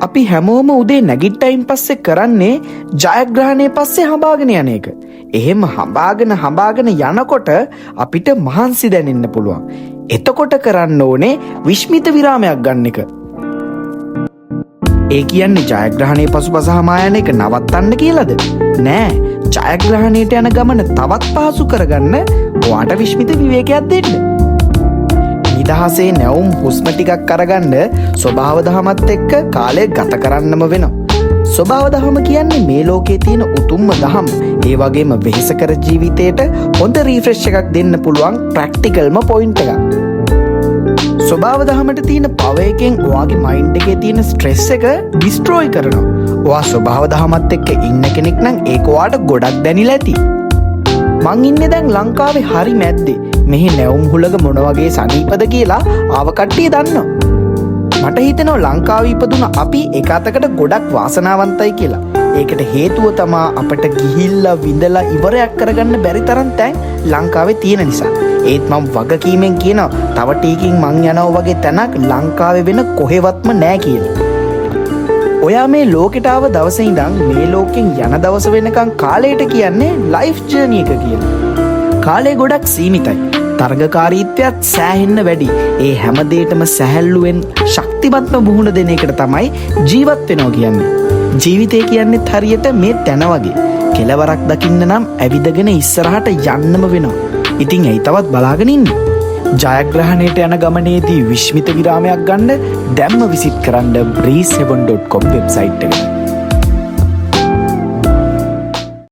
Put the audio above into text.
අපි හැමෝම උදේ නැගිට්ටයින් පස්සේ කරන්නේ ජයග්‍රහණය පස්සේ හඹාගෙන යන එක. එහෙම හඹාගෙන යනකොට අපිට මහන්සි දැනෙන්න පුළුවන්. එතකොට කරන්න ඕනේ විශ්මිත විරාමයක් ගන්න එක. ඒ කියන්නේ ජයග්‍රහණය පසුපස හමා යන එක නවත්තන්න කියලාද? නෑ. ජයග්‍රහණයට යන ගමන තවත් පහසු කරගන්න ඔයාට විශ්මිත විවේකයක් දෙන්න. නිදහසේ නැවුම් හුස්ම ටිකක් අරගන්න ස්වභාව දහමත් එක්ක කාලය ගත කරන්නම වෙනවා. ස්වභාව දහම කියන්නේ මේ ලෝකයේ තියෙන උතුම්ම දහම. ඒ වගේම වෙහෙසකර ජීවිතේට හොඳ රීෆ්‍රෙෂ් එකක් දෙන්න පුළුවන් ප්‍රැක්ටිකල්ම පොයින්ට් එකක්. ස්වභාව දහමට තියෙන පව එකෙන් ඔයාගේ මයින්ඩ් එකේ තියෙන ස්ට්‍රෙස් එක ඩිස්ට්‍රොයි කරනවා. ඔයා ස්වභාව දහමත් එක්ක ඉන්න කෙනෙක් නම් ඒක ඔයාට ගොඩක් දැනිලා ඇති. මං ඉන්නේ දැන් ලංකාවේ හරි මැද්දේ. මෙහි නැවුම් හුලක මොන වගේ සනීපද කියලා ආව කට්ටිය දන්නවා. මට හිතෙනවා ලංකාවේ ඉපදුන අපි එක අතකට ගොඩක් වාසනාවන්තයි කියලා. ඒකට හේතුව තමා අපට ගිහිල්ලා විඳලා ඉවරයක් කරගන්න බැරි තරම් තැන් ලංකාවේ තියෙන නිසා. ඒත් මම වගකීමෙන් කියනවා තව ටිකකින් මං යනවා වගේ තැනක් ලංකාවේ වෙන කොහෙවත්ම නෑ කියලා. ඔයා මේ ලෝකෙට ආව දවසේ ඉඳන් මේ ලෝකෙන් යන දවස වෙනකන් කාලයට කියන්නේ ලයිෆ් ජර්නි එක කියලා. කාලය ගොඩක් සීමිතයි. තරගකාරීත්වයත් සෑහෙන්න වැඩි. ඒ හැම දෙයකම සැහැල්ලුවෙන් ශක්තිමත්ම මුහුණ දෙන එකට තමයි ජීවත් වෙනවා කියන්නේ. ජීවිතය කියන්නේත් හරියට මේ තැන වගේ. කෙලවරක් දකින්න නම් ඇවිදගෙන ඉස්සරහට යන්නම වෙනවා. ඉතින් ඇයි තවත් බලාගෙන ඉන්නේ? ජයග්‍රහණයට යන ගමනේදී විශ්මිත විරාමයක් ගන්න දැම්ම විසිට් කරන්න breeze7.com වෙබ්සයිට් එකට.